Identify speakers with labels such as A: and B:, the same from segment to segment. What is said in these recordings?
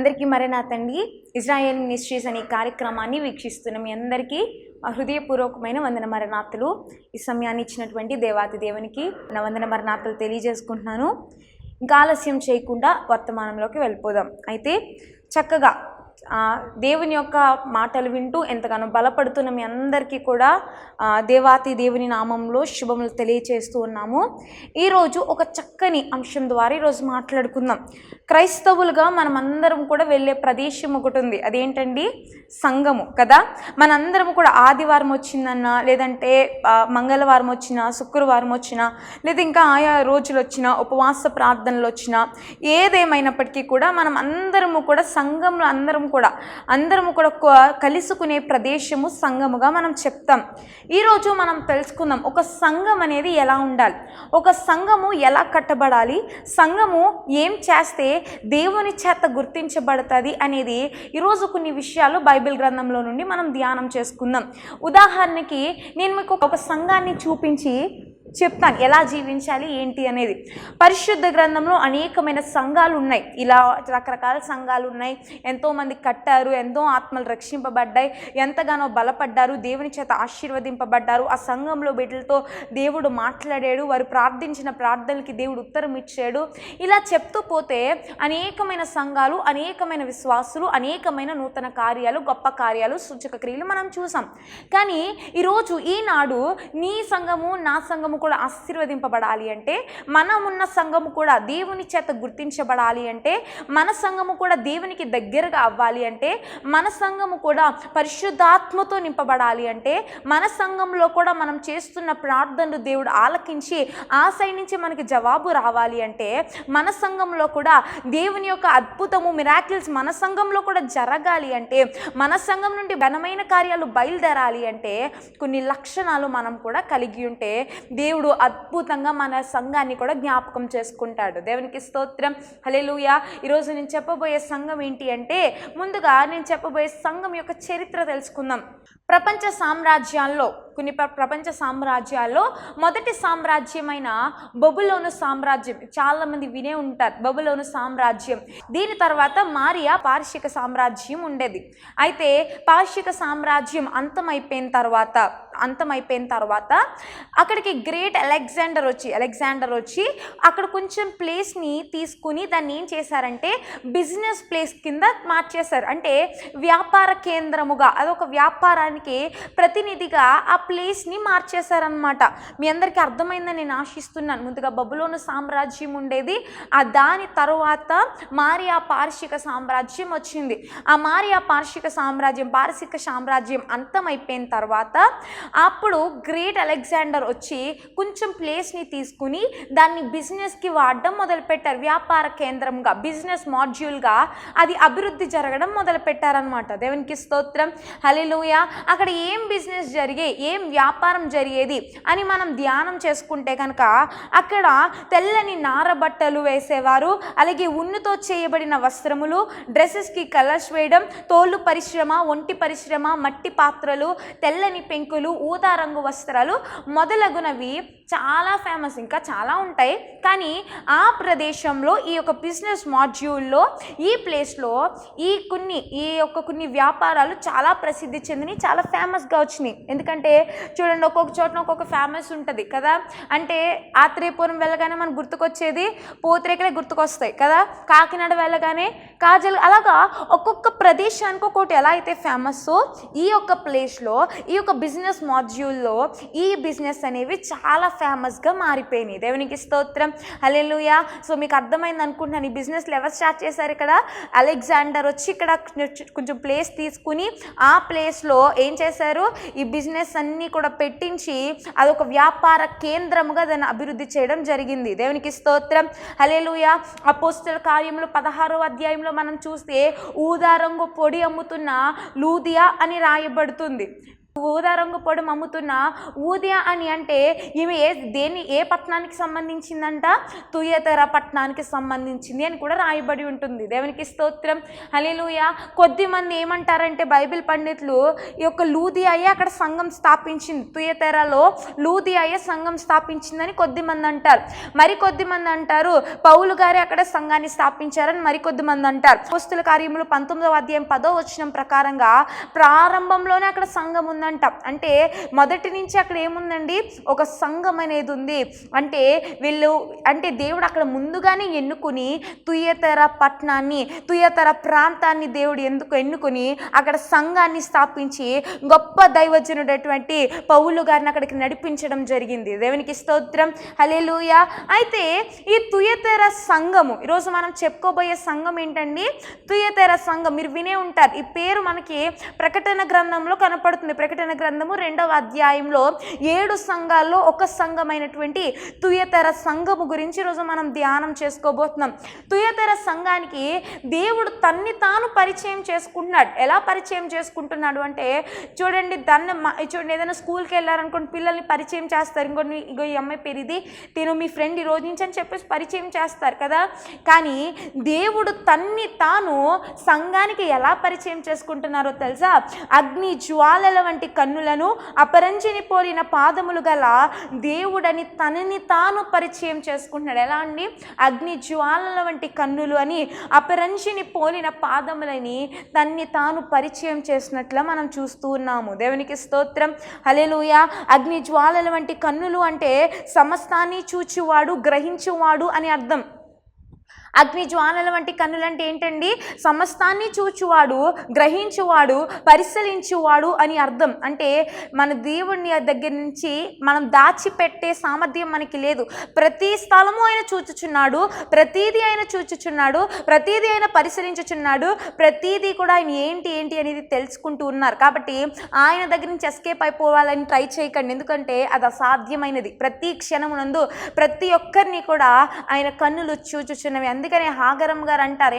A: అందరికీ మరణాతండి Israel ministries అనే కార్యక్రమాన్ని వీక్షిస్తున్న మీ అందరికీ హృదయపూర్వకమైన వందన మరణాతులు. ఈ సమయాన్ని ఇచ్చినటువంటి దేవాతి దేవునికి నా వందన మరణాతులు తెలియజేసుకుంటున్నాను. ఇంకా ఆలస్యం చేయకుండా వర్తమానంలోకి వెళ్ళిపోదాం. అయితే చక్కగా దేవుని యొక్క మాటలు వింటూ ఎంతగానో బలపడుతున్న మీ అందరికీ కూడా దేవాతి దేవుని నామంలో శుభములు తెలియచేస్తూ ఉన్నాము. ఈరోజు ఒక చక్కని అంశం ద్వారా ఈరోజు మాట్లాడుకుందాం. క్రైస్తవులుగా మనమందరం కూడా వెళ్ళే ప్రదేశం ఒకటి ఉంది. అదేంటండి? సంఘము కదా. మనందరం కూడా ఆదివారం వచ్చిందన్నా, లేదంటే మంగళవారం వచ్చినా, శుక్రవారం వచ్చినా, లేదా ఇంకా ఆయా రోజులు వచ్చినా, ఉపవాస ప్రార్థనలు వచ్చినా, ఏదేమైనప్పటికీ కూడా మనం అందరము కూడా సంఘంలో అందరము కూడా కలుసుకునే ప్రదేశము సంఘముగా మనం చెప్తాం. ఈరోజు మనం తెలుసుకుందాం ఒక సంఘం అనేది ఎలా ఉండాలి, ఒక సంఘము ఎలా కట్టబడాలి, సంఘము ఏం చేస్తే దేవుని చేత గుర్తించబడుతుంది అనేది ఈరోజు కొన్ని విషయాలు బైబిల్ గ్రంథంలో నుండి మనం ధ్యానం చేసుకుందాం. ఉదాహరణకి నేను మీకు ఒక సంఘాన్ని చూపించి చెప్తాను ఎలా జీవించాలి ఏంటి అనేది. పరిశుద్ధ గ్రంథంలో అనేకమైన సంఘాలు ఉన్నాయి, ఇలా రకరకాల సంఘాలు ఉన్నాయి. ఎంతోమంది కట్టారు, ఎంతో ఆత్మలు రక్షింపబడ్డాయి, ఎంతగానో బలపడ్డారు, దేవుని చేత ఆశీర్వదింపబడ్డారు. ఆ సంఘంలో బిడ్డలతో దేవుడు మాట్లాడాడు, వారు ప్రార్థించిన ప్రార్థనలకి దేవుడు ఉత్తరం ఇచ్చాడు. ఇలా చెప్తూ పోతే అనేకమైన సంఘాలు, అనేకమైన విశ్వాసులు, అనేకమైన నూతన కార్యాలు, గొప్ప కార్యాలు, సూచక క్రియలు మనం చూసాం. కానీ ఈరోజు ఈనాడు నీ సంఘము నా సంఘము కూడా ఆశీర్వదింపబడాలి అంటే, మనమున్న సంఘము కూడా దేవుని చేత గుర్తించబడాలి అంటే, మన సంఘము కూడా దేవునికి దగ్గరగా అవ్వాలి అంటే, మన సంఘము కూడా పరిశుద్ధాత్మతో నింపబడాలి అంటే, మన సంఘంలో కూడా మనం చేస్తున్న ప్రార్థనలు దేవుడు ఆలకించి ఆ సైడ్ నుంచి మనకి జవాబు రావాలి అంటే, మన సంఘంలో కూడా దేవుని యొక్క అద్భుతము మిరాకిల్స్ మన సంఘంలో కూడా జరగాలి అంటే, మన సంఘం నుండి ఘనమైన కార్యాలు బయలుదేరాలి అంటే, కొన్ని లక్షణాలు మనం కూడా కలిగి ఉంటే దేవుడు అద్భుతంగా మన సంఘాన్ని కూడా జ్ఞాపకం చేసుకుంటాడు. దేవునికి స్తోత్రం, హల్లెలూయా. ఈరోజు నేను చెప్పబోయే సంఘం ఏంటి అంటే, ముందుగా నేను చెప్పబోయే సంఘం యొక్క చరిత్ర తెలుసుకుందాం. ప్రపంచ సామ్రాజ్యాల్లో మొదటి సామ్రాజ్యమైన బబులోను సామ్రాజ్యం, చాలామంది వినే ఉంటారు బబులోను సామ్రాజ్యం. దీని తర్వాత మారియా పార్షిక సామ్రాజ్యం ఉండేది. అయితే పార్షిక సామ్రాజ్యం అంతమైపోయిన తర్వాత అక్కడికి గ్రేట్ అలెగ్జాండర్ వచ్చి అక్కడ కొంచెం ప్లేస్ని తీసుకుని దాన్ని ఏం చేశారంటే బిజినెస్ ప్లేస్ కింద మార్చేశారు. అంటే వ్యాపార కేంద్రముగా, అదొక వ్యాపారానికి ప్రతినిధిగా ఆ ప్లేస్ని మార్చేశారనమాట. మీ అందరికీ అర్థమైందని నేను ఆశిస్తున్నాను. ముందుగా బబులోను సామ్రాజ్యం ఉండేది, దాని తరువాత మారియా పార్షిక సామ్రాజ్యం వచ్చింది. ఆ మారియా పార్షిక సామ్రాజ్యం అంతమైపోయిన తర్వాత అప్పుడు గ్రేట్ అలెగ్జాండర్ వచ్చి కొంచెం ప్లేస్ని తీసుకుని దాన్ని బిజినెస్కి వాడడం మొదలుపెట్టారు. వ్యాపార కేంద్రంగా, బిజినెస్ మాడ్యూల్గా అది అభివృద్ధి జరగడం మొదలుపెట్టారనమాట. దేవునికి స్తోత్రం, హల్లెలూయా. అక్కడ ఏం బిజినెస్ ఏం వ్యాపారం జరిగేది అని మనం ధ్యానం చేసుకుంటే కనుక, అక్కడ తెల్లని నారబట్టలు వేసేవారు, అలాగే ఉన్నుతో చేయబడిన వస్త్రములు, డ్రెస్సెస్కి కలర్స్ వేయడం, తోలు పరిశ్రమ, ఒంటి పరిశ్రమ, మట్టి పాత్రలు, తెల్లని పెంకులు, ఊదా రంగు వస్త్రాలు మొదలగునవి చాలా ఫేమస్. ఇంకా చాలా ఉంటాయి. కానీ ఆ ప్రదేశంలో ఈ యొక్క బిజినెస్ మాడ్యూల్లో ఈ ప్లేస్లో కొన్ని వ్యాపారాలు చాలా ప్రసిద్ధి చెందినవి, చాలా ఫేమస్గా వచ్చినాయి. ఎందుకంటే చూడండి, ఒక్కొక్క చోట ఒక్కొక్క ఫేమస్ ఉంటుంది కదా. అంటే ఆత్రేయపురం వెళ్ళగానే మనకు గుర్తుకొచ్చేది పూతరేకులే గుర్తుకొస్తాయి కదా, కాకినాడ వెళ్ళగానే కాజల్, అలాగా ఒక్కొక్క ప్రదేశానికి ఒక్కొక్కటి ఎలా అయితే ఫేమస్సో ఈ యొక్క ప్లేస్లో, ఈ యొక్క బిజినెస్ మాడ్యూల్లో ఈ బిజినెస్ అనేవి చాలా ఫేమస్గా మారిపోయినాయి. దేవునికి స్తోత్రం, హల్లెలూయా. సో మీకు అర్థమైంది అనుకుంటున్నాను. ఈ బిజినెస్లు ఎవరు స్టార్ట్ చేశారు? ఇక్కడ అలెగ్జాండర్ వచ్చి ఇక్కడ కొంచెం ప్లేస్ తీసుకుని ఆ ప్లేస్లో ఏం చేశారు, ఈ బిజినెస్ అన్నీ కూడా పెట్టించి అదొక వ్యాపార కేంద్రముగా దాన్ని అభివృద్ధి చేయడం జరిగింది. దేవునికి స్తోత్రం, హల్లెలూయా. అపోస్తల కార్యములు 16వ అధ్యాయంలో మనం చూస్తే ఊదా రంగు పొడి అమ్ముతున్న లూదియా అని రాయబడుతుంది. ఊదా రంగు పొడి అమ్ముతున్న ఊదియా అని అంటే ఈమె ఏ పట్టణానికి సంబంధించిందంట? తుయతెర పట్టణానికి సంబంధించింది అని కూడా రాయబడి ఉంటుంది. దేవునికి స్తోత్రం, హల్లెలూయా. కొద్దిమంది ఏమంటారంటే బైబిల్ పండితులు, ఈ యొక్క లూదియాయే అక్కడ సంఘం స్థాపించింది, తుయతెరలో లూదియాయే సంఘం స్థాపించిందని కొద్దిమంది అంటారు. మరికొద్దిమంది అంటారు పౌలు గారే అక్కడ సంఘాన్ని స్థాపించారని మరికొద్దిమంది అంటారు. అపోస్తలుల కార్యములు 19వ అధ్యాయం 10వ వచనం ప్రకారంగా ప్రారంభంలోనే అక్కడ సంఘం ఉందంట. అంటే మొదటి నుంచి అక్కడ ఏముందండి? ఒక సంఘం అనేది ఉంది. అంటే దేవుడు అక్కడ ముందుగానే ఎన్నుకుని తుయతెర పట్టణాన్ని, తుయతెర ప్రాంతాన్ని దేవుడు ఎన్నుకుని అక్కడ సంఘాన్ని స్థాపించి గొప్ప దైవజనుడైనటువంటి పౌలు గారిని అక్కడికి నడిపించడం జరిగింది. దేవునికి స్తోత్రం, హల్లెలూయా. అయితే ఈ తుయతెర సంఘము, ఈరోజు మనం చెప్పుకోబోయే సంఘం ఏంటండి? తుయతెర సంఘం. మీరు వినే ఉంటారు, ఈ పేరు మనకి ప్రకటన గ్రంథంలో కనపడుతుంది. ప్రకటన గ్రంథము 2వ అధ్యాయంలో 7 సంఘాల్లో ఒక సంఘమైనటువంటి తుయతెర సంఘము గురించి ఈరోజు మనం ధ్యానం చేసుకోబోతున్నాం. తుయతెర సంఘానికి దేవుడు తన్ని తాను పరిచయం చేసుకుంటున్నాడు. ఎలా పరిచయం చేసుకుంటున్నాడు అంటే, చూడండి, చూడండి, ఏదైనా స్కూల్కి వెళ్ళారనుకోండి, పిల్లల్ని పరిచయం చేస్తారు. ఇంకో ఈ అమ్మాయి పేరు ఇది, తిను మీ ఫ్రెండ్ ఈ రోజు నుంచి అని చెప్పేసి పరిచయం చేస్తారు కదా. కానీ దేవుడు తన్ని తాను సంఘానికి ఎలా పరిచయం చేసుకుంటున్నారో తెలుసా? అగ్ని జ్వాలల వంటి కన్నులను, అపరంజిని పోలిన పాదములు గల దేవుడని తనని తాను పరిచయం చేసుకుంటున్నాడు. ఎలా అండి? అగ్ని జ్వాలల వంటి కన్నులు అని, అపరంజిని పోలిన పాదములని తన్ని తాను పరిచయం చేసినట్లుగా మనం చూస్తూ ఉన్నాము. దేవునికి స్తోత్రం, హల్లెలూయా. అగ్ని జ్వాలల వంటి కన్నులు అంటే సమస్తాన్ని చూచువాడు, గ్రహించువాడు అని అర్థం. అగ్ని జ్వాలల వంటి కన్నులు అంటే ఏంటండి? సమస్తాన్ని చూచువాడు, గ్రహించువాడు, పరిశీలించువాడు అని అర్థం. అంటే మన దేవుని దగ్గర నుంచి మనం దాచిపెట్టే సామర్థ్యం మనకి లేదు. ప్రతి స్థలము ఆయన చూచుచున్నాడు, ప్రతీది ఆయన చూచుచున్నాడు, ప్రతీది ఆయన పరిశీలించుచున్నాడు, ప్రతీది కూడా ఆయన ఏంటి అనేది తెలుసుకుంటూ ఉన్నారు. కాబట్టి ఆయన దగ్గర నుంచి ఎస్కేప్ అయిపోవాలని ట్రై చేయకండి, ఎందుకంటే అది అసాధ్యమైనది. ప్రతి క్షణమునందు ప్రతి ఒక్కరిని కూడా ఆయన కన్నులు చూచుచున్నవి. అందుకనే హాగరం గారు అంటారు,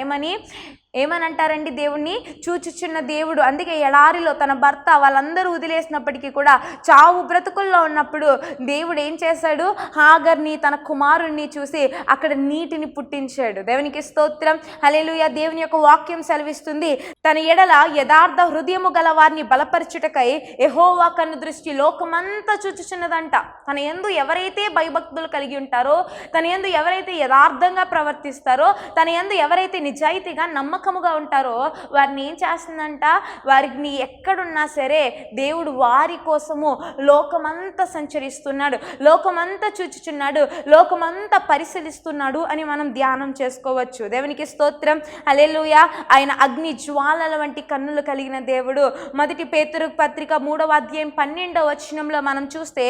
A: ఏమని అంటారండి? దేవుణ్ణి చూచుచున్న దేవుడు. అందుకే ఎడారిలో తన భర్త వాళ్ళందరూ వదిలేసినప్పటికీ కూడా చావు బ్రతుకుల్లో ఉన్నప్పుడు దేవుడు ఏం చేశాడు? హాగర్ని, తన కుమారుణ్ణి చూసి అక్కడ నీటిని పుట్టించాడు. దేవునికి స్తోత్రం, హల్లెలూయా. దేవుని యొక్క వాక్యం సెలవిస్తుంది, తన ఎడల యథార్థ హృదయము గల వారిని బలపరచుటకై యెహోవా కన్ను దృష్టి లోకమంతా చూచుచున్నదంట. తన యందు ఎవరైతే భయభక్తులు కలిగి ఉంటారో, తన యందు ఎవరైతే యథార్థంగా ప్రవర్తిస్తారో, తన యందు ఎవరైతే నిజాయితీగా నమ్మకముగా ఉంటారో వారిని ఏం చేస్తుందంట? వారిని ఎక్కడున్నా సరే దేవుడు వారి కోసము లోకమంతా సంచరిస్తున్నాడు, లోకమంతా చూచుచున్నాడు, లోకమంతా పరిశీలిస్తున్నాడు అని మనం ధ్యానం చేసుకోవచ్చు. దేవునికి స్తోత్రం, హల్లెలూయా. ఆయన అగ్ని జ్వాలల వంటి కన్నులు కలిగిన దేవుడు. మొదటి పేతురు పత్రిక 3వ అధ్యాయం 12వ వచనంలో మనం చూస్తే,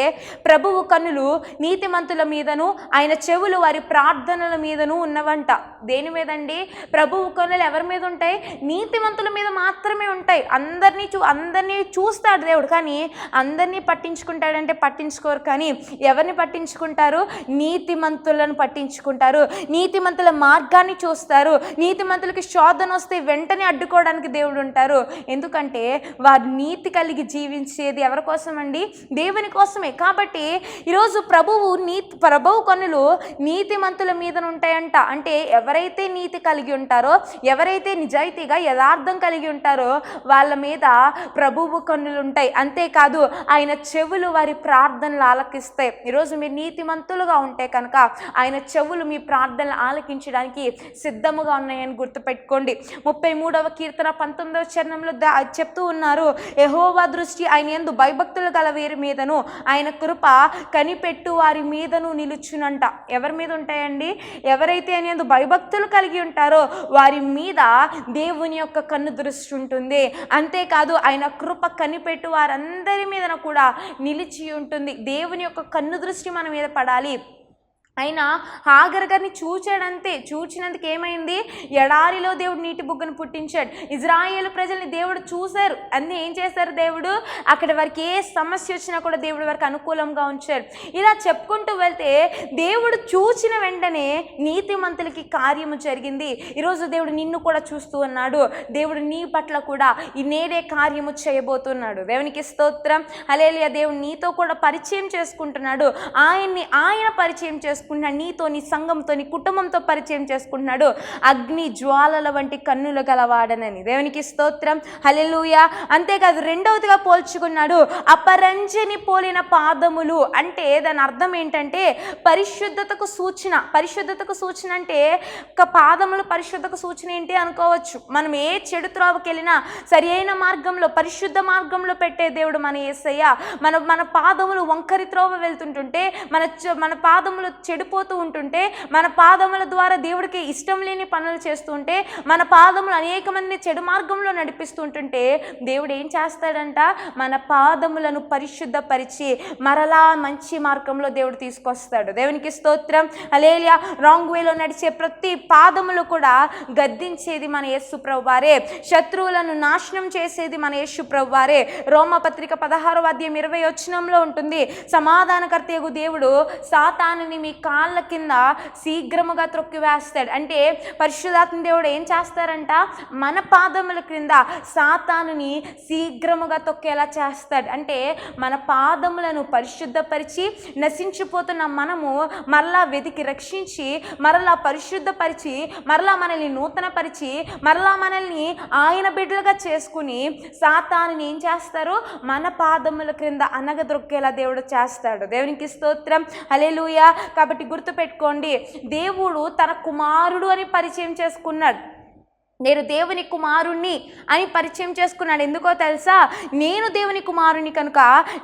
A: ప్రభువు కన్నులు నీతిమంతుల మీదను, ఆయన చెవులు వారి ప్రార్థనల మీదను ఉన్నవంట. దేని మీదండి? ప్రభువు కన్నులు ఎవరి మీద ఉంటాయి? నీతిమంతుల మీద మాత్రమే ఉంటాయి. అందరినీ చూస్తాడు దేవుడు, కానీ అందరినీ పట్టించుకుంటాడంటే పట్టించుకోరు. కానీ ఎవరిని పట్టించుకుంటారు? నీతిమంతులను పట్టించుకుంటారు, నీతిమంతుల మార్గాన్ని చూస్తారు. నీతిమంతులకి శోధన వస్తే వెంటనే అడ్డుకోవడానికి దేవుడు ఉంటారు. ఎందుకంటే వారు నీతి కలిగి జీవించేది ఎవరి కోసం అండి? దేవుని కోసమే. కాబట్టి ఈరోజు ప్రభువు కన్నులు నీతిమంతుల మీద ఉంటాయంట. అంటే ఎవరైతే నీతి కలిగి ఉంటారో, ఎవరైతే నిజాయితీగా యథార్థం కలిగి ఉంటారో వాళ్ళ మీద ప్రభువు కన్నులు ఉంటాయి. అంతేకాదు ఆయన చెవులు వారి ప్రార్థనలు ఆలకిస్తాయి. ఈరోజు మీరు నీతిమంతులుగా ఉంటే కనుక ఆయన చెవులు మీ ప్రార్థనలు ఆలకించడానికి సిద్ధముగా ఉన్నాయని గుర్తుపెట్టుకోండి. 33వ కీర్తన 19వ చరణంలో చెప్తూ ఉన్నారు, యెహోవా దృష్టి ఆయన యందు భయభక్తులు గల వీరి మీదను, ఆయన కృప కనిపెట్టు వారి మీదను నిలుచునంట. ఎవరి మీద ఉంటాయండి? ఎవరైతే ఆయన యందు భయభక్తులు కలిగి ఉంటారో వారి మీద దేవుని యొక్క కన్ను దృష్టి ఉంటుంది. అంతేకాదు ఆయన కృప కనిపెట్టు వారందరి మీద కూడా నిలిచి ఉంటుంది. దేవుని యొక్క కన్ను దృష్టి మన మీద పడాలి. అయినా హాగర్ గారిని చూచాడంతే. చూచినందుకు ఏమైంది? ఎడారిలో దేవుడు నీటి బుగ్గను పుట్టించాడు. ఇజ్రాయేలు ప్రజల్ని దేవుడు చూశారు, అన్నీ ఏం చేశారు? దేవుడు అక్కడ వారికి ఏ సమస్య వచ్చినా కూడా దేవుడు వారికి అనుకూలంగా ఉంచారు. ఇలా చెప్పుకుంటూ వెళ్తే దేవుడు చూచిన వెంటనే నీతిమంతులకి కార్యము జరిగింది. ఈరోజు దేవుడు నిన్ను కూడా చూస్తూ ఉన్నాడు. దేవుడు నీ పట్ల కూడా ఈ నేడే కార్యము చేయబోతున్నాడు. దేవునికి స్తోత్రం. హల్లెలూయా. దేవుడు నీతో కూడా పరిచయం చేసుకుంటున్నాడు. ఆయన పరిచయం చేసుకుంటున్నాడు. నీతో, నీ సంఘంతో, నీ కుటుంబంతో పరిచయం చేసుకుంటున్నాడు. అగ్ని జ్వాలల వంటి కన్నులు గలవాడనని. దేవునికి స్తోత్రం. హల్లెలూయా. అంతేకాదు, రెండవదిగా పోల్చుకున్నాడు అపరంజని పోలిన పాదములు. అంటే దాని అర్థం ఏంటంటే పరిశుద్ధతకు సూచన. పరిశుద్ధతకు సూచన అంటే పాదములు పరిశుద్ధతకు సూచన ఏంటి అనుకోవచ్చు. మనం ఏ చెడు త్రోవకి వెళ్ళినా సరి అయిన మార్గంలో, పరిశుద్ధ మార్గంలో పెట్టే దేవుడు మన యేసయ్య. మన పాదములు వంకరి త్రోవ వెళ్తుంటుంటే, మన పాదములు చెడిపోతూ ఉంటుంటే, మన పాదముల ద్వారా దేవుడికి ఇష్టం లేని పనులు చేస్తూ ఉంటే, మన పాదములు అనేక మందిని చెడు మార్గంలో నడిపిస్తూ ఉంటుంటే దేవుడు ఏం చేస్తాడంట? మన పాదములను పరిశుద్ధపరిచి మరలా మంచి మార్గంలో దేవుడు తీసుకొస్తాడు. దేవునికి స్తోత్రం. హల్లెలూయా. రాంగ్ వేలో నడిచే ప్రతి పాదములు కూడా గద్దించేది మన యేసు ప్రభువారే. శత్రువులను నాశనం చేసేది మన యేసు ప్రభువారే. రోమపత్రిక 16వ అధ్యాయం 20వ వచనంలో ఉంటుంది, సమాధానకర్తయగు దేవుడు సాతానుని మీ కాళ్ళ కింద శీఘ్రముగా త్రొక్కివేస్తాడు. అంటే పరిశుద్ధాత్మ దేవుడు ఏం చేస్తారంట? మన పాదముల క్రింద సాతానుని శీఘ్రముగా తొక్కేలా చేస్తాడు. అంటే మన పాదములను పరిశుద్ధపరిచి నశించిపోతున్న మనము మరలా వెతికి రక్షించి, మరలా పరిశుద్ధపరిచి, మరలా మనల్ని నూతనపరిచి, మరలా మనల్ని ఆయన బిడ్డలుగా చేసుకుని సాతానుని ఏం చేస్తారు? మన పాదముల క్రింద అనగదొక్కేలా దేవుడు చేస్తాడు. దేవునికి స్తోత్రం. హల్లెలూయా. కాబట్టి గుర్తుపెట్టుకోండి, దేవుడు తన కుమారుడు అని పరిచయం చేసుకున్నాడు. నేను దేవుని కుమారుణ్ణి అని పరిచయం చేసుకున్నాడు. ఎందుకో తెలుసా? నేను దేవుని కుమారుని కనుక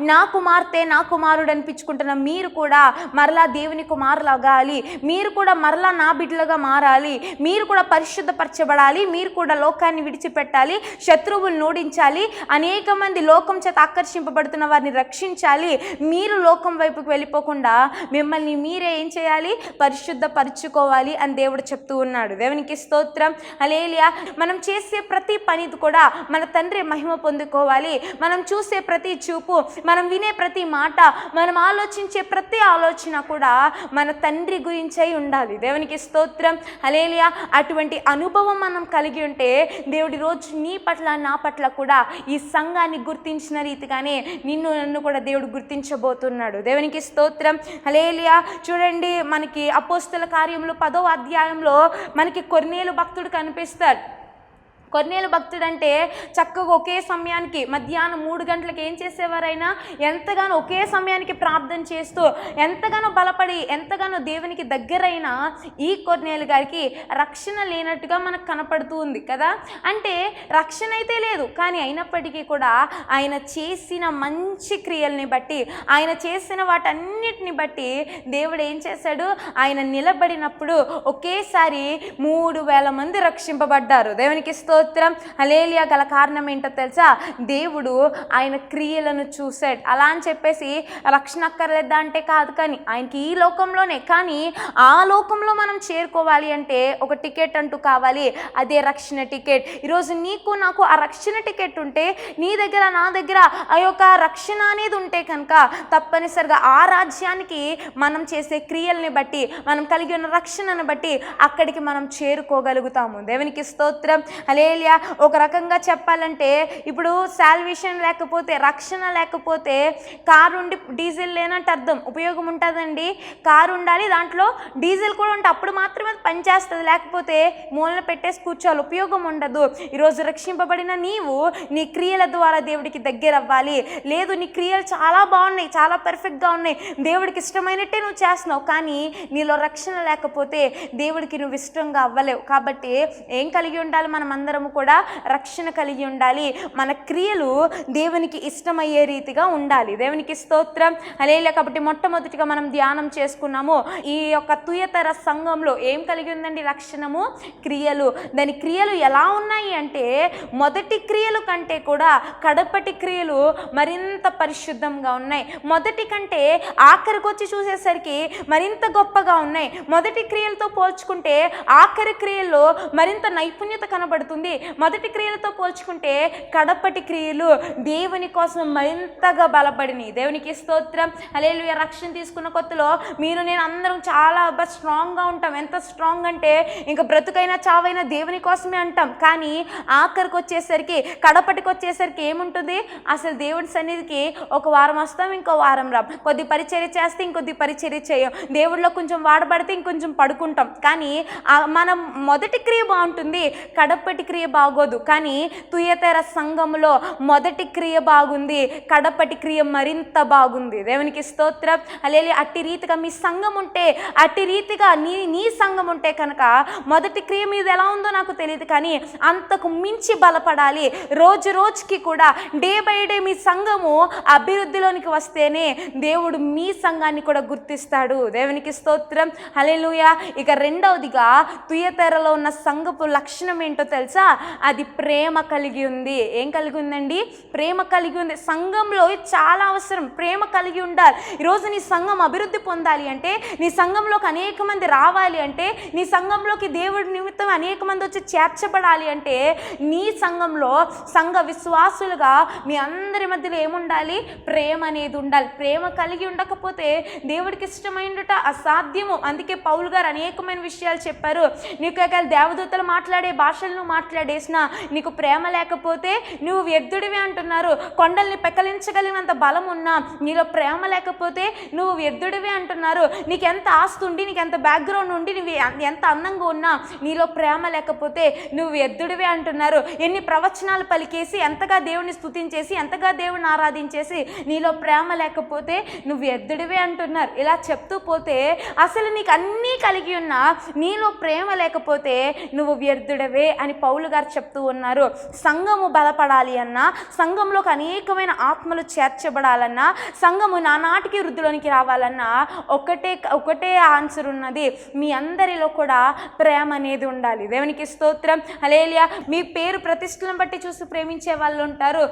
A: నా కుమార్తె, నా కుమారుడు అనిపించుకుంటున్న మీరు కూడా మరలా దేవుని కుమారులు అవ్వాలి. మీరు కూడా మరలా నా బిడ్డలుగా మారాలి. మీరు కూడా పరిశుద్ధపరచబడాలి. మీరు కూడా లోకాన్ని విడిచిపెట్టాలి, శత్రువులు ఓడించాలి, అనేక మంది లోకం చేత ఆకర్షింపబడుతున్న వారిని రక్షించాలి. మీరు లోకం వైపుకి వెళ్ళిపోకుండా మిమ్మల్ని మీరే ఏం చేయాలి? పరిశుద్ధపరచుకోవాలి అని దేవుడు చెప్తూ ఉన్నాడు. దేవునికి స్తోత్రం. హల్లెలూయా. మనం చేసే ప్రతి పని కూడా మన తండ్రి మహిమ పొందుకోవాలి. మనం చూసే ప్రతి చూపు, మనం వినే ప్రతి మాట, మనం ఆలోచించే ప్రతి ఆలోచన కూడా మన తండ్రి గురించే ఉండాలి. దేవునికి స్తోత్రం. హల్లెలూయా. అటువంటి అనుభవం మనం కలిగి ఉంటే దేవుడి రోజు నీ పట్ల, నా పట్ల కూడా ఈ సంఘాన్ని గుర్తించిన రీతిగానే నన్ను కూడా దేవుడు గుర్తించబోతున్నాడు. దేవునికి స్తోత్రం. హల్లెలూయా. చూడండి, మనకి అపోస్తల కార్యములు 10వ అధ్యాయంలో మనకి కొర్నేలు భక్తుడు కనిపిస్తాడు. కొర్నేలు భక్తుడు అంటే చక్కగా ఒకే సమయానికి మధ్యాహ్నం 3 గంటలకు ఏం చేసేవారైనా ఎంతగానో ఒకే సమయానికి ప్రార్థన చేస్తూ ఎంతగానో బలపడి ఎంతగానో దేవునికి దగ్గరైన ఈ కొర్నేలు గారికి రక్షణ లేనట్టుగా మనకు కనపడుతూ ఉంది కదా. అంటే రక్షణ అయితే లేదు, కానీ అయినప్పటికీ కూడా ఆయన చేసిన మంచి క్రియల్ని బట్టి, ఆయన చేసిన వాటన్నిటిని బట్టి దేవుడు ఏం చేశాడు? ఆయన నిలబడినప్పుడు ఒకేసారి 3000 మంది రక్షింపబడ్డారు. దేవునికి స్తోత్రం. హల్లెలూయా. గల కారణం ఏంటో తెలుసా? దేవుడు ఆయన క్రియలను చూశాడు. అలా అని చెప్పేసి రక్షణ అక్కర్లేదా అంటే కాదు, కానీ ఆయనకి ఈ లోకంలోనే, కానీ ఆ లోకంలో మనం చేరుకోవాలి అంటే ఒక టికెట్ అంటూ కావాలి. అదే రక్షణ టికెట్. ఈరోజు నీకు నాకు ఆ రక్షణ టికెట్ ఉంటే, నీ దగ్గర నా దగ్గర ఆ యొక్క రక్షణ అనేది ఉంటే కనుక తప్పనిసరిగా ఆ రాజ్యానికి మనం చేసే క్రియల్ని బట్టి, మనం కలిగి ఉన్న రక్షణను బట్టి అక్కడికి మనం చేరుకోగలుగుతాము. దేవునికి స్తోత్రం. హల్లెలూయా. ఒక రకంగా చెప్పాలంటే ఇప్పుడు సాల్వేషన్ లేకపోతే, రక్షణ లేకపోతే కారు ఉండి డీజిల్ లేనంటే అర్థం. ఉపయోగం ఉంటుందండి. కారు ఉండాలి, దాంట్లో డీజిల్ కూడా ఉంటే అప్పుడు మాత్రమే పనిచేస్తుంది. లేకపోతే మూలన పెట్టేసి కూర్చోవాలి, ఉపయోగం ఉండదు. ఈరోజు రక్షింపబడిన నీవు నీ క్రియల ద్వారా దేవుడికి దగ్గర అవ్వాలి. లేదు, నీ క్రియలు చాలా బాగున్నాయి, చాలా పర్ఫెక్ట్గా ఉన్నాయి, దేవుడికి ఇష్టమైనట్టే నువ్వు చేస్తున్నావు, కానీ నీలో రక్షణ లేకపోతే దేవుడికి నువ్వు ఇష్టంగా అవ్వలేవు. కాబట్టి ఏం కలిగి ఉండాలి మనం అందరం? మనమందరము కూడా రక్షణ కలిగి ఉండాలి. మన క్రియలు దేవునికి ఇష్టమయ్యే రీతిగా ఉండాలి. దేవునికి స్తోత్రం. హల్లెలూయా. కాబట్టి మొట్టమొదటిగా మనం ధ్యానం చేసుకున్నాము. ఈ యొక్క తుయతర సంఘంలో ఏం కలిగి ఉందండి? లక్షణము, క్రియలు. దాని క్రియలు ఎలా ఉన్నాయి అంటే మొదటి క్రియలు కంటే కూడా కడపటి క్రియలు మరింత పరిశుద్ధంగా ఉన్నాయి. మొదటి కంటే ఆఖరికి వచ్చి చూసేసరికి మరింత గొప్పగా ఉన్నాయి. మొదటి క్రియలతో పోల్చుకుంటే ఆఖరి క్రియల్లో మరింత నైపుణ్యత కనబడుతుంది. మొదటి క్రియలతో పోల్చుకుంటే కడపటి క్రియలు దేవుని కోసం మరింతగా బలపడినాయి. దేవునికి స్తోత్రం. హల్లెలూయా. రక్షణ తీసుకున్న కొత్తలో మీరు నేను అందరం చాలా స్ట్రాంగ్గా ఉంటాం. ఎంత స్ట్రాంగ్ అంటే ఇంకా బ్రతుకైనా చావైనా దేవుని కోసమే అంటాం. కానీ ఆఖరికి వచ్చేసరికి కడపటికి వచ్చేసరికి ఏముంటుంది? అసలు దేవుడి సన్నిధికి ఒక వారం వస్తాం, ఇంకో వారం రాం. కొద్ది పరిచర్య చేస్తే ఇంకొద్ది పరిచర్య చేయం. దేవుడిలో కొంచెం వాడబడితే ఇంకొంచెం పడుకుంటాం. కానీ మనం మొదటి క్రియ బాగుంటుంది, కడపటి క్రియ బాగోదు. కానీ తుయతెర సంఘములో మొదటి క్రియ బాగుంది, కడపటి క్రియ మరింత బాగుంది. దేవునికి స్తోత్రం. హల్లెలూయా. అట్టి రీతిగా మీ సంఘం ఉంటే, అట్టి రీతిగా నీ సంఘం ఉంటే కనుక మొదటి క్రియ మీద ఎలా ఉందో నాకు తెలియదు, కానీ అంతకు మించి బలపడాలి. రోజు రోజుకి కూడా డే బై డే మీ సంఘము అభివృద్ధిలోనికి వస్తేనే దేవుడు మీ సంఘాన్ని కూడా గుర్తిస్తాడు. దేవునికి స్తోత్రం. హల్లెలూయా. ఇక రెండవదిగా తుయతెరలో ఉన్న సంఘపు లక్షణం ఏంటో తెలుసా? అది ప్రేమ కలిగి ఉంది. ఏం కలిగి ఉందండి? ప్రేమ కలిగి ఉంది. సంఘంలో చాలా అవసరం, ప్రేమ కలిగి ఉండాలి. ఈరోజు నీ సంఘం అభివృద్ధి పొందాలి అంటే, నీ సంఘంలోకి అనేక మంది రావాలి అంటే, నీ సంఘంలోకి దేవుడి నిమిత్తం అనేక మంది వచ్చి చేర్చబడాలి అంటే, నీ సంఘంలో సంఘ విశ్వాసులుగా మీ అందరి మధ్యలో ఏముండాలి? ప్రేమ అనేది ఉండాలి. ప్రేమ కలిగి ఉండకపోతే దేవుడికి ఇష్టమైనట అసాధ్యము. అందుకే పౌలు గారు అనేకమైన విషయాలు చెప్పారు. నీకు దేవదూతలు మాట్లాడే భాషలను మాట్లాడేసినా నీకు ప్రేమ లేకపోతే నువ్వు వ్యర్థుడివి అంటున్నారు. కొండల్ని పెకలించగలిగినంత బలం ఉన్నా నీలో ప్రేమ లేకపోతే నువ్వు వ్యర్థుడివి అంటున్నారు. నీకు ఎంత ఆస్తి ఉండి, నీకు ఎంత బ్యాక్గ్రౌండ్ ఉండి, నువ్వు ఎంత అందంగా ఉన్నా నీలో ప్రేమ లేకపోతే నువ్వు వ్యర్థుడివి అంటున్నారు. ఎన్ని ప్రవచనాలు పలికేసి, ఎంతగా దేవుని స్తుతించేసి, ఎంతగా దేవుని ఆరాధించేసి నీలో ప్రేమ లేకపోతే నువ్వు వ్యర్థుడివి అంటున్నారు. ఇలా చెప్తూ పోతే అసలు నీకు అన్నీ కలిగి ఉన్నా నీలో ప్రేమ లేకపోతే నువ్వు వ్యర్థుడవే అని పౌలు గారు చెప్తూ ఉన్నారు. సంఘము బలపడాలి అన్నా, సంఘంలోకి అనేకమైన ఆత్మలు చేర్చబడాలన్నా, సంఘము నానాటికి వృద్ధిలోనికి రావాలన్నా ఒకటే ఆన్సర్ ఉన్నది. మీ అందరిలో కూడా ప్రేమ అనేది ఉండాలి. దేవునికి స్తోత్రం. హల్లెలూయా. మీ పేరు ప్రతిష్టలను బట్టి చూసి ప్రేమించే వాళ్ళు ఉంటారు.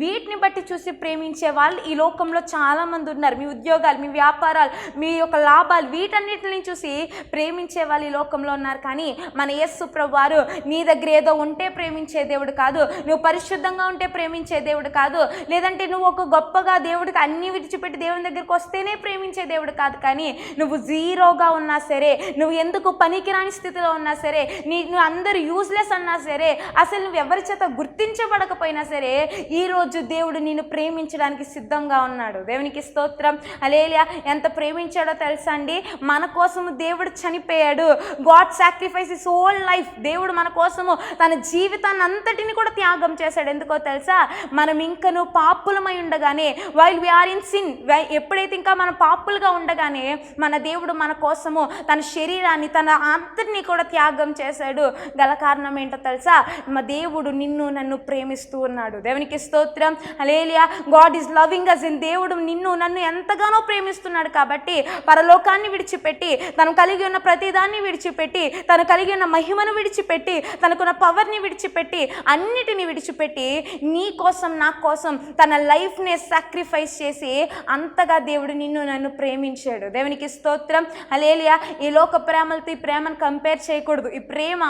A: వీటిని బట్టి చూసి ప్రేమించే వాళ్ళు ఈ లోకంలో చాలా మంది ఉన్నారు. మీ ఉద్యోగాలు, మీ వ్యాపారాలు, మీ యొక్క లాభాలు, వీటన్నిటిని చూసి ప్రేమించే వాళ్ళు ఈ లోకంలో ఉన్నారు. కానీ మన యేసు ప్రభువారు నీ దగ్గర ఏదో ఉంటే ప్రేమించే దేవుడు కాదు, నువ్వు పరిశుద్ధంగా ఉంటే ప్రేమించే దేవుడు కాదు, లేదంటే నువ్వు ఒక గొప్పగా దేవుడికి అన్ని విడిచిపెట్టి దేవుని దగ్గరికి వస్తేనే ప్రేమించే దేవుడు కాదు. కానీ నువ్వు జీరోగా ఉన్నా సరే, నువ్వు ఎందుకు పనికిరాని స్థితిలో ఉన్నా సరే, నువ్వు అందరూ యూజ్లెస్ అన్నా సరే, అసలు నువ్వు ఎవరి చేత గుర్తించబడకపోయినా సరే, ఈరోజు దేవుడు నిన్ను ప్రేమించడానికి సిద్ధంగా ఉన్నాడు. దేవునికి స్తోత్రం. హల్లెలూయా. ఎంత ప్రేమించాడో తెలుసా అండి? మన కోసము దేవుడు చనిపోయాడు. God sacrifice his whole life. దేవుడు మన కోసము తన జీవితాన్ని అంతటిని కూడా త్యాగం చేశాడు. ఎందుకో తెలుసా? మనం ఇంకను పాపులమై ఉండగానే, while we are in sin, ఎప్పుడైతే ఇంకా మనం పాపులుగా ఉండగానే మన దేవుడు మన కోసము తన శరీరాన్ని, తన అంతటిని కూడా త్యాగం చేశాడు. గల కారణం ఏంటో తెలుసా? మా దేవుడు నిన్ను నన్ను ప్రేమిస్తూ ఉన్నాడు. దేవునికి స్తోత్రం. హల్లెలూయా. God is loving us. దేవుడు నిన్ను నన్ను ఎంతగానో ప్రేమిస్తున్నాడు. కాబట్టి పరలోకాన్ని విడిచిపెట్టి, తను కలిగి ఉన్న ప్రతిదాన్ని విడిచిపెట్టి, తను కలిగి ఉన్న మహిమను విడిచిపెట్టి, తనకున్న పవర్ని విడిచిపెట్టి, అన్నిటిని విడిచిపెట్టి నీ కోసం నా కోసం తన లైఫ్ని సాక్రిఫైస్ చేసి అంతగా దేవుడు నిన్ను నన్ను ప్రేమించాడు. దేవునికి స్తోత్రం. హల్లెలూయా. ఈ లోక ప్రేమలతో ఈ ప్రేమను కంపేర్ చేయకూడదు. ఈ ప్రేమ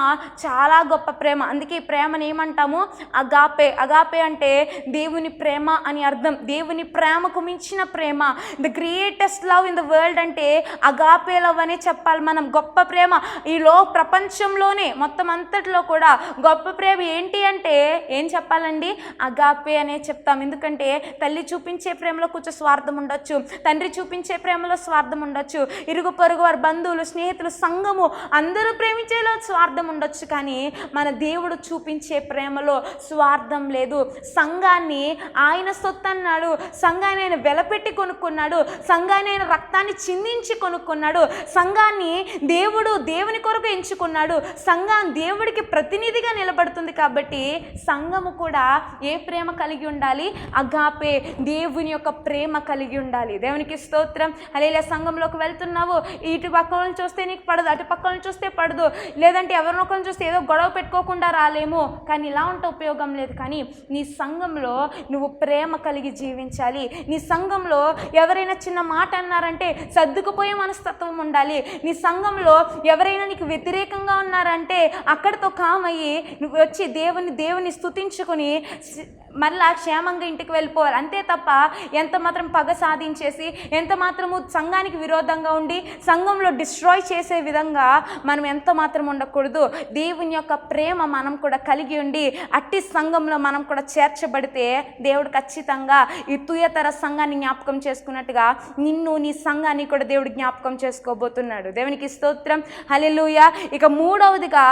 A: చాలా గొప్ప ప్రేమ. అందుకే ఈ ప్రేమను ఏమంటాము? అగాపే. అగాపే అంటే దేవుని ప్రేమ అని అర్థం. దేవుని ప్రేమకు మించిన ప్రేమ, the greatest love in the world అంటే అగాపే లవ్ అనే చెప్పాలి మనం. గొప్ప ప్రేమ ఈ ప్రపంచంలోనే మొత్తం అంతటిలో కూడా గొప్ప ప్రేమ ఏంటి అంటే ఏం చెప్పాలండి? అగాపే అనే చెప్తాం. ఎందుకంటే తల్లి చూపించే ప్రేమలో కొంచెం స్వార్థం ఉండొచ్చు, తండ్రి చూపించే ప్రేమలో స్వార్థం ఉండొచ్చు, ఇరుగు పొరుగు వారి బంధువులు, స్నేహితులు, సంఘము అందరూ ప్రేమించేలో స్వార్థం ఉండొచ్చు. కానీ మన దేవుడు చూపించే ప్రేమలో స్వార్థం లేదు. సంఘాన్ని ఆయన సొత్తు అన్నాడు, సంఘాన్ని ఆయన వెలపెట్టి కొనుక్కున్నాడు, సంఘాన్ని ఆయన రక్తాన్ని చిందించి కొనుక్కున్నాడు, సంఘాన్ని దేవుడు దేవుని కొరకు ఎంచుకున్నాడు, సంఘాన్ని దేవుడికి ప్రతినిధి సమృద్ధిగా నిలబడుతుంది. కాబట్టి సంఘము కూడా ఏ ప్రేమ కలిగి ఉండాలి? అగాపే, దేవుని యొక్క ప్రేమ కలిగి ఉండాలి. దేవునికి స్తోత్రం. హల్లెలూయా. సంఘంలోకి వెళ్తున్నావు, ఇటు పక్కన చూస్తే నీకు పడదు, అటు పక్కన చూస్తే పడదు, లేదంటే ఎవరినొకరిని చూస్తే ఏదో గొడవ పెట్టుకోకుండా రాలేము, కానీ ఇలా ఉంటే ఉపయోగం లేదు. కానీ నీ సంఘంలో నువ్వు ప్రేమ కలిగి జీవించాలి. నీ సంఘంలో ఎవరైనా చిన్న మాట అన్నారంటే సర్దుకుపోయే మనస్తత్వం ఉండాలి. నీ సంఘంలో ఎవరైనా నీకు వ్యతిరేకంగా ఉన్నారంటే అక్కడితో కామయ్యి నువ్వు వచ్చి దేవుని స్తుతించుకొని మళ్ళా క్షేమంగా ఇంటికి వెళ్ళిపోవాలి. అంతే తప్ప ఎంత మాత్రం పగ సాధించేసి, ఎంత మాత్రము సంఘానికి విరోధంగా ఉండి సంఘంలో డిస్ట్రాయ్ చేసే విధంగా మనం ఎంత మాత్రం ఉండకూడదు. దేవుని యొక్క ప్రేమ మనం కూడా కలిగి ఉండి అట్టి సంఘంలో మనం కూడా చేర్చబడితే దేవుడు ఖచ్చితంగా ఈ తుయతర సంఘాన్ని జ్ఞాపకం చేసుకున్నట్టుగా నిన్ను, నీ సంఘాన్ని కూడా దేవుడు జ్ఞాపకం చేసుకోబోతున్నాడు. దేవునికి స్తోత్రం. హల్లెలూయా. ఇక మూడవదిగా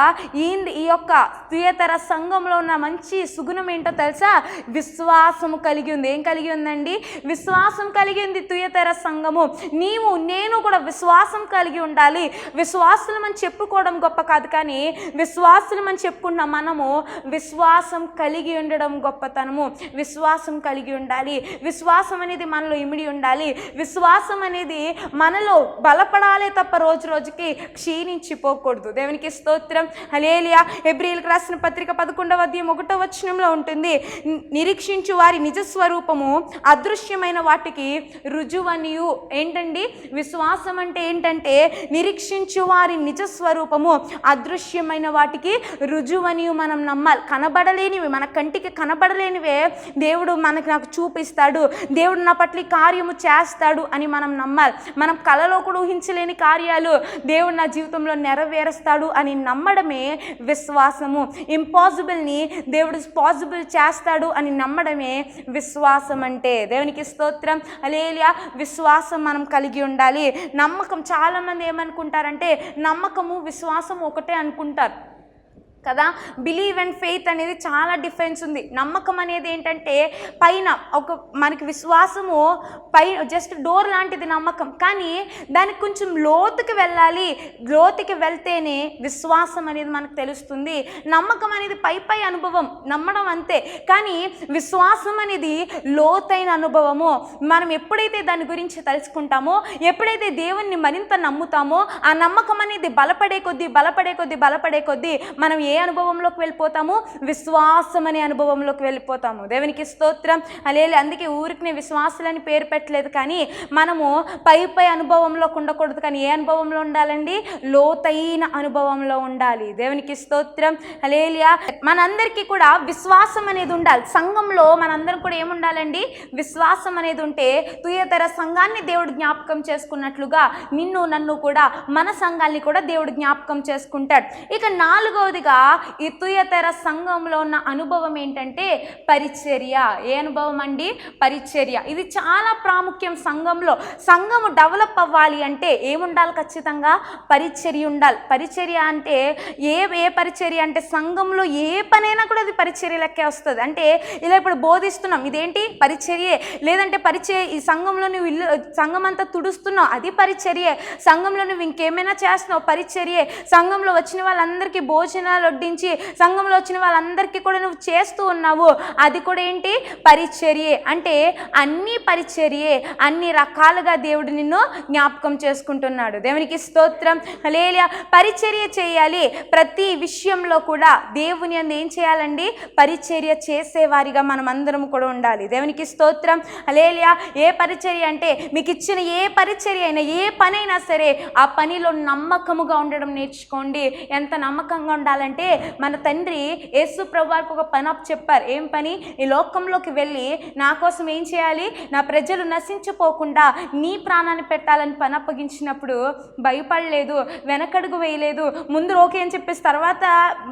A: ఈ యొక్క తుయతర సంఘంలో ఉన్న మంచి సుగుణం ఏంటో తెలుసా? విశ్వాసము కలిగి ఉంది. ఏం కలిగి ఉందండి? విశ్వాసం కలిగి ఉంది తుయతర సంఘము. నేను కూడా విశ్వాసం కలిగి ఉండాలి. విశ్వాసులమని చెప్పుకోవడం గొప్ప కాదు, కానీ విశ్వాసులమని చెప్పుకున్న మనము విశ్వాసం కలిగి ఉండడం గొప్పతనము. విశ్వాసం కలిగి ఉండాలి. విశ్వాసం అనేది మనలో ఇమిడి ఉండాలి. విశ్వాసం అనేది మనలో బలపడాలే తప్ప రోజు రోజుకి క్షీణించిపోకూడదు. దేవునికి స్తోత్రం. హల్లెలూయా. హెబ్రీయులకు రాసిన పత్రిక 11:1 ఉంటుంది, నిరీక్షించు వారి నిజస్వరూపము అదృశ్యమైన వాటికి రుజువనియు. ఏంటండి విశ్వాసం అంటే? ఏంటంటే నిరీక్షించు వారి నిజస్వరూపము అదృశ్యమైన వాటికి రుజువనియు. మనం నమ్మాలి. కనబడలేనివి, మన కంటికి కనబడలేనివే దేవుడు నాకు చూపిస్తాడు, దేవుడు నా పట్ల కార్యము చేస్తాడు అని మనం నమ్మాలి. మనం కలలో కూడా ఊహించలేని కార్యాలు దేవుడు నా జీవితంలో నెరవేరుస్తాడు అని నమ్మడమే విశ్వాసము. ఇంపాసిబుల్ని దేవుడు పాసిబుల్ చేస్తాడు అని నమ్మడమే విశ్వాసం అంటే. దేవునికి స్తోత్రం. హల్లెలూయా. విశ్వాసం మనం కలిగి ఉండాలి. నమ్మకం, చాలామంది ఏమనుకుంటారంటే నమ్మకము విశ్వాసం ఒకటే అనుకుంటారు కదా. బిలీవ్ అండ్ ఫెయిత్ అనేది చాలా డిఫరెన్స్ ఉంది. నమ్మకం అనేది ఏంటంటే పైన మనకి విశ్వాసము జస్ట్ డోర్ లాంటిది నమ్మకం, కానీ దానికి కొంచెం లోతుకి వెళ్ళాలి. లోతుకి వెళ్తేనే విశ్వాసం అనేది మనకు తెలుస్తుంది. నమ్మకం అనేది పై అనుభవం, నమ్మడం అంతే, కానీ విశ్వాసం అనేది లోతైన అనుభవము. మనం ఎప్పుడైతే దాని గురించి తెలుసుకుంటామో, ఎప్పుడైతే దేవుణ్ణి మరింత నమ్ముతామో, ఆ నమ్మకం అనేది బలపడే కొద్దీ మనం ఏ అనుభవంలోకి వెళ్ళిపోతాము? విశ్వాసం అనే అనుభవంలోకి వెళ్ళిపోతాము. దేవునికి స్తోత్రం. హల్లెలూయా. అందుకే ఊరికి విశ్వాసులని పేరు పెట్టలేదు, కానీ మనము పై అనుభవంలోకి ఉండకూడదు, కానీ ఏ అనుభవంలో ఉండాలండి? లోతైన అనుభవంలో ఉండాలి. దేవునికి స్తోత్రం. హల్లెలూయా. మనందరికీ కూడా విశ్వాసం అనేది ఉండాలి. సంఘంలో మనందరం కూడా ఏముండాలండి? విశ్వాసం అనేది ఉంటే తుయతర సంఘాన్ని దేవుడు జ్ఞాపకం చేసుకున్నట్లుగా నిన్ను, నన్ను కూడా, మన సంఘాన్ని కూడా దేవుడు జ్ఞాపకం చేసుకుంటాడు. ఇక నాలుగవదిగా ఈ తుయతర సంఘంలో ఉన్న అనుభవం ఏంటంటే పరిచర్య. ఏ అనుభవం అండి? పరిచర్య. ఇది చాలా ప్రాముఖ్యం సంఘంలో. సంఘము డెవలప్ అవ్వాలి అంటే ఏముండాలి? ఖచ్చితంగా పరిచర్య ఉండాలి. పరిచర్య అంటే ఏ పరిచర్య అంటే సంఘంలో ఏ పనైనా కూడా అది పరిచర్య లెక్కే వస్తుంది. అంటే ఇలా ఇప్పుడు బోధిస్తున్నాం, ఇదేంటి? పరిచర్యే. లేదంటే ఈ సంఘంలో నువ్వు సంఘం అంతా తుడుస్తున్నావు, అది పరిచర్యే. సంఘంలో నువ్వు ఇంకేమైనా చేస్తున్నావు, పరిచర్యే. సంఘంలో వచ్చిన వాళ్ళందరికీ భోజనాలు వడ్డించి సంఘంలో వచ్చిన వాళ్ళందరికీ కూడా నువ్వు చేస్తూ ఉన్నావు, అది కూడా ఏంటి? పరిచర్యే. అంటే అన్ని పరిచర్యే, అన్ని రకాలుగా దేవుడు నిన్ను జ్ఞాపకం చేసుకుంటున్నాడు. దేవునికి స్తోత్రం. హల్లెలూయా. పరిచర్య చేయాలి. ప్రతి విషయంలో కూడా దేవుని యందు ఏం చేయాలండి? పరిచర్య చేసేవారిగా మనం అందరం కూడా ఉండాలి. దేవునికి స్తోత్రం. హల్లెలూయా. ఏ పరిచర్య అంటే మీకు ఇచ్చిన ఏ పరిచర్య అయినా, ఏ పనైనా సరే ఆ పనిలో నమ్మకముగా ఉండడం నేర్చుకోండి. ఎంత నమ్మకంగా ఉండాలంటే మన తండ్రి యేసు ప్రభువారికి ఒక పని చెప్పారు. ఏం పని? ఈ లోకంలోకి వెళ్ళి నా కోసం ఏం చేయాలి? నా ప్రజలు నశించిపోకుండా నీ ప్రాణాన్ని పెట్టాలని పని అప్పగించినప్పుడు భయపడలేదు, వెనకడుగు వేయలేదు. ముందు ఓకే అని చెప్పేసి తర్వాత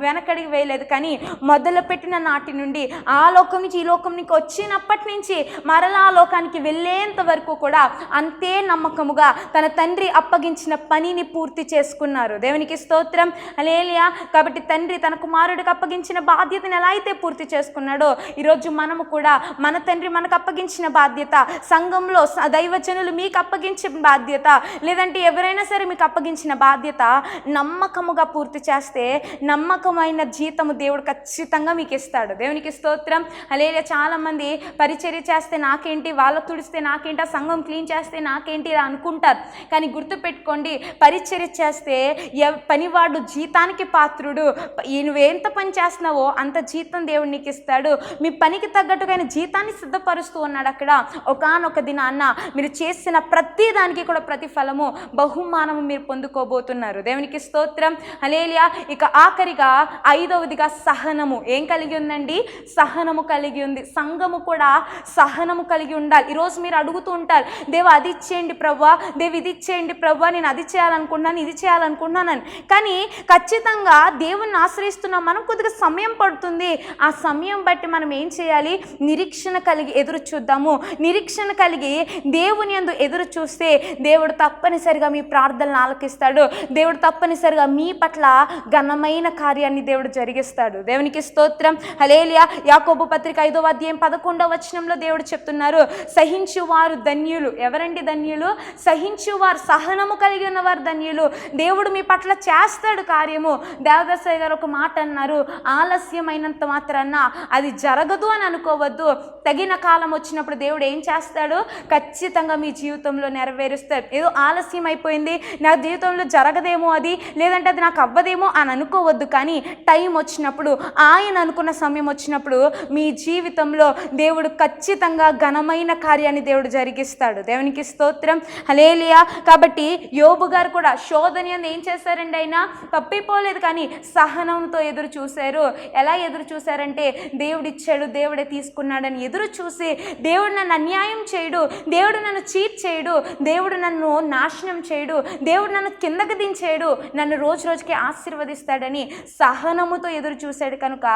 A: వెనకడుగు వేయలేదు, కానీ మొదలుపెట్టిన నాటి నుండి ఆ లోకం నుంచి ఈ లోకంకి వచ్చినప్పటి నుంచి మరలా ఆ లోకానికి వెళ్ళేంత వరకు కూడా అంతే నమ్మకముగా తన తండ్రి అప్పగించిన పనిని పూర్తి చేసుకున్నారు. దేవునికి స్తోత్రం. హల్లెలూయా. కాబట్టి తండ్రి తన కుమారుడికి అప్పగించిన బాధ్యతను ఎలా అయితే పూర్తి చేసుకున్నాడో ఈరోజు మనము కూడా మన తండ్రి మనకు అప్పగించిన బాధ్యత, సంఘంలో దైవజనులు మీకు అప్పగించిన బాధ్యత, లేదంటే ఎవరైనా సరే మీకు అప్పగించిన బాధ్యత నమ్మకముగా పూర్తి చేస్తే నమ్మకమైన జీతము దేవుడు ఖచ్చితంగా మీకు ఇస్తాడు. దేవునికి స్తోత్రం. హల్లెలూయా. చాలామంది పరిచర్య చేస్తే నాకేంటి, వాళ్ళ తుడిస్తే నాకేంటి, ఆ సంఘం క్లీన్ చేస్తే నాకేంటి ఇలా అనుకుంటారు. కానీ గుర్తుపెట్టుకోండి, పరిచర్య చేస్తే పనివాడు జీతానికి పాత్రుడు. నువ్వెంత పని చేస్తున్నావో అంత జీతం దేవుడు నీకు ఇస్తాడు. మీ పనికి తగ్గట్టుగా జీతాన్ని సిద్ధపరుస్తూ ఉన్నాడు. అక్కడ ఒకానొక దినాన్న మీరు చేసిన ప్రతి దానికి కూడా ప్రతిఫలము, బహుమానము మీరు పొందుకోబోతున్నారు. దేవునికి స్తోత్రం. హల్లెలూయా. ఇక ఆఖరిగా 5వదిగా సహనము. ఏం కలిగి ఉందండి? సహనము కలిగి ఉంది. సంఘము కూడా సహనము కలిగి ఉండాలి. ఈరోజు మీరు అడుగుతూ ఉంటారు, దేవా అది ఇచ్చేయండి ప్రవ్వా, దేవి ఇది ఇచ్చేయండి ప్రవ్వా, నేను అది చేయాలనుకుంటున్నాను, ఇది చేయాలనుకుంటున్నాను. కానీ ఖచ్చితంగా దేవుణ్ణి ఆశ్రయిస్తున్నాం, మనం కొద్దిగా సమయం పడుతుంది. ఆ సమయం బట్టి మనం ఏం చేయాలి? నిరీక్షణ కలిగి ఎదురు చూద్దాము. నిరీక్షణ కలిగి దేవుని యందు ఎదురు చూస్తే దేవుడు తప్పనిసరిగా మీ ప్రార్థనలు ఆలకిస్తాడు. దేవుడు తప్పనిసరిగా మీ పట్ల ఘనమైన కార్యాన్ని దేవుడు జరిగిస్తాడు. దేవునికి స్తోత్రం. హల్లెలూయా. యాకోబు పత్రిక 5వ అధ్యాయం 11వ వచనంలో దేవుడు చెప్తున్నారు, సహించువారు ధన్యులు. ఎవరండి ధన్యులు? సహించువారు, సహనము కలిగి ఉన్నవారు ధన్యులు. దేవుడు మీ పట్ల చేస్తాడు కార్యము. దేవదాసయ్య గారు ఒక మాట అన్నారు, ఆలస్యమైనంత మాత్రాన అది జరగదు అని అనుకోవద్దు. తగిన కాలం వచ్చినప్పుడు దేవుడు ఏం చేస్తాడు? ఖచ్చితంగా మీ జీవితంలో నెరవేరుస్తాడు. ఏదో ఆలస్యం అయిపోయింది, నా జీవితంలో జరగదేమో అది, లేదంటే అది నాకు అవ్వదేమో అని అనుకోవద్దు. కానీ టైం వచ్చినప్పుడు, ఆయన అనుకున్న సమయం వచ్చినప్పుడు మీ జీవితంలో దేవుడు ఖచ్చితంగా ఘనమైన కార్యాన్ని దేవుడు జరిగిస్తాడు. దేవునికి స్తోత్రం. హల్లెలూయా. కాబట్టి యోబు గారు కూడా శోధన ఏం చేశారండి? ఆయన తప్పిపోలేదు, కానీ సహనంతో ఎదురు చూశారు. ఎలా ఎదురు చూశారంటే, దేవుడు ఇచ్చాడు, దేవుడే తీసుకున్నాడని ఎదురు చూసి, దేవుడు నన్ను అన్యాయం చేయడు, దేవుడు నన్ను చీట్ చేయడు, దేవుడు నన్ను నాశనం చేయడు, దేవుడు నన్ను కిందకి దించేయడు, నన్ను రోజు రోజుకి ఆశీర్వదిస్తాడని సహనముతో ఎదురు చూశాడు. కనుక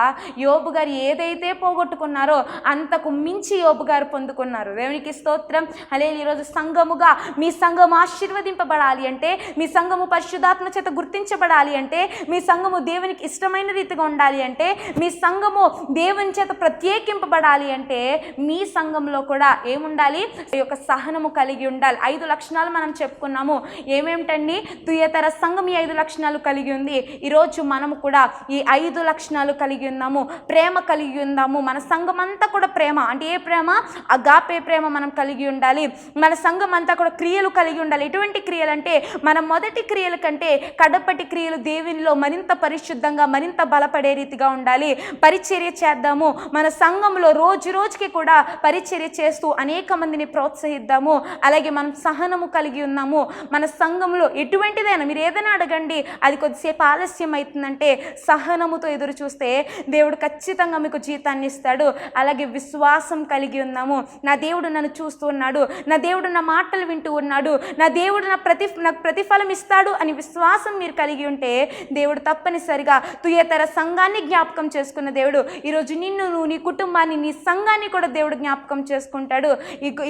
A: యోబు గారు ఏదైతే పోగొట్టుకున్నారో అంతకు మించి యోబు గారు పొందుకున్నారు. దేవునికి స్తోత్రం. హల్లెలూయా. ఈరోజు సంఘముగా మీ సంఘము ఆశీర్వదింపబడాలి అంటే, మీ సంఘము పరిశుద్ధాత్మ చేత గుర్తించబడాలి అంటే, మీ సంఘము దేవునికి ఇష్టమైన రీతిగా ఉండాలి అంటే, మీ సంఘము దేవుని చేత ప్రత్యేకింపబడాలి అంటే, మీ సంఘంలో కూడా ఏముండాలి? ఈ యొక్క సహనము కలిగి ఉండాలి. 5 లక్షణాలు మనం చెప్పుకున్నాము. ఏమేమిటండి? తుయతర సంఘం ఈ 5 లక్షణాలు కలిగి ఉంది. ఈరోజు మనము కూడా ఈ 5 లక్షణాలు కలిగి ఉన్నాము. ప్రేమ కలిగి ఉందాము. మన సంఘం అంతా కూడా ప్రేమ అంటే ఏ ప్రేమ? అగాపే ప్రేమ మనం కలిగి ఉండాలి. మన సంఘం అంతా కూడా క్రియలు కలిగి ఉండాలి. ఎటువంటి క్రియలు అంటే, మన మొదటి క్రియల కంటే కడపటి క్రియలు దేవునిలో మరింత పరిశుద్ధంగా, మరింత బలపడే రీతిగా ఉండాలి. పరిచర్య చేద్దాము. మన సంఘంలో రోజు రోజుకి కూడా పరిచర్య చేస్తూ అనేక మందిని ప్రోత్సహిద్దాము. అలాగే మనం సహనము కలిగి ఉన్నాము. మన సంఘంలో ఎటువంటిదైనా మీరు ఏదైనా అడగండి, అది కొద్దిసేపు ఆలస్యం అవుతుందంటే సహనముతో ఎదురు చూస్తే దేవుడు ఖచ్చితంగా మీకు జీతాన్ని ఇస్తాడు. అలాగే విశ్వాసం కలిగి ఉన్నాము. నా దేవుడు నన్ను చూస్తూ ఉన్నాడు, నా దేవుడు నా మాటలు వింటూ ఉన్నాడు, నా దేవుడు నాకు ప్రతిఫలం ఇస్తాడు అని విశ్వాసం మీరు కలిగి ఉంటే దేవుడు తప్పనిసరిగా తుయతర సంఘాన్ని జ్ఞాపకం చేసుకున్న దేవుడు ఈరోజు నిన్ను, నీ కుటుంబాన్ని, నీ సంఘాన్ని కూడా దేవుడు జ్ఞాపకం చేసుకుంటాడు.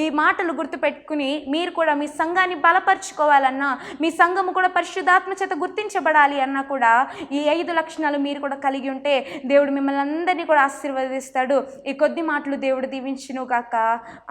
A: ఈ మాటలు గుర్తుపెట్టుకుని మీరు కూడా మీ సంఘాన్ని బలపరుచుకోవాలన్నా, మీ సంఘము కూడా పరిశుద్ధాత్మ చేత గుర్తించబడాలి అన్నా కూడా ఈ 5 లక్షణాలు మీరు కూడా కలిగి ఉంటే దేవుడు మిమ్మల్ని అందరినీ కూడా ఆశీర్వదిస్తాడు. ఈ కొద్ది మాటలు దేవుడు దీవించును గాక.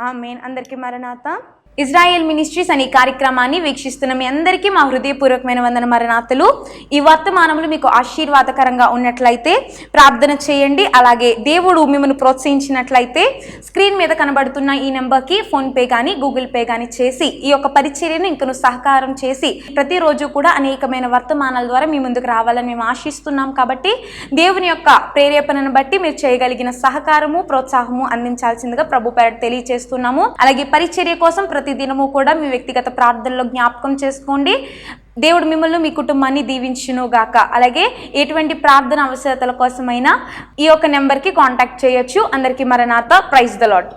A: ఆమేన్. అందరికీ మరణాత. ఇజ్రాయెల్ మినిస్ట్రీస్ అనే కార్యక్రమాన్ని వీక్షిస్తున్న మీ అందరికీ మా హృదయపూర్వకమైన వందన మరణాతలు. ఈ వర్తమానములు మీకు ఆశీర్వాదకరంగా ఉన్నట్లయితే ప్రార్థన చేయండి. అలాగే దేవుడు మిమ్మల్ని ప్రోత్సహించినట్లయితే స్క్రీన్ మీద కనబడుతున్న ఈ నెంబర్కి ఫోన్పే కానీ గూగుల్ పే కానీ చేసి ఈ యొక్క పరిచర్యను ఇంకను సహకారం చేసి ప్రతిరోజు కూడా అనేకమైన వర్తమానాల ద్వారా మీ ముందుకు రావాలని మేము ఆశిస్తున్నాం. కాబట్టి దేవుని యొక్క ప్రేరేపణను బట్టి మీరు చేయగలిగిన సహకారము, ప్రోత్సాహము అందించాల్సిందిగా ప్రభు పేరట తెలియజేస్తున్నాము. అలాగే పరిచర్య కోసం ప్రతి దినము కూడా మీ వ్యక్తిగత ప్రార్థనలో జ్ఞాపకం చేసుకోండి. దేవుడు మిమ్మల్ని, మీ కుటుంబాన్ని దీవించును గాక. అలాగే ఎటువంటి ప్రార్థన అవసరతల కోసమైనా ఈ యొక్క నెంబర్కి కాంటాక్ట్ చేయొచ్చు. అందరికీ మరణాత. Praise the lord.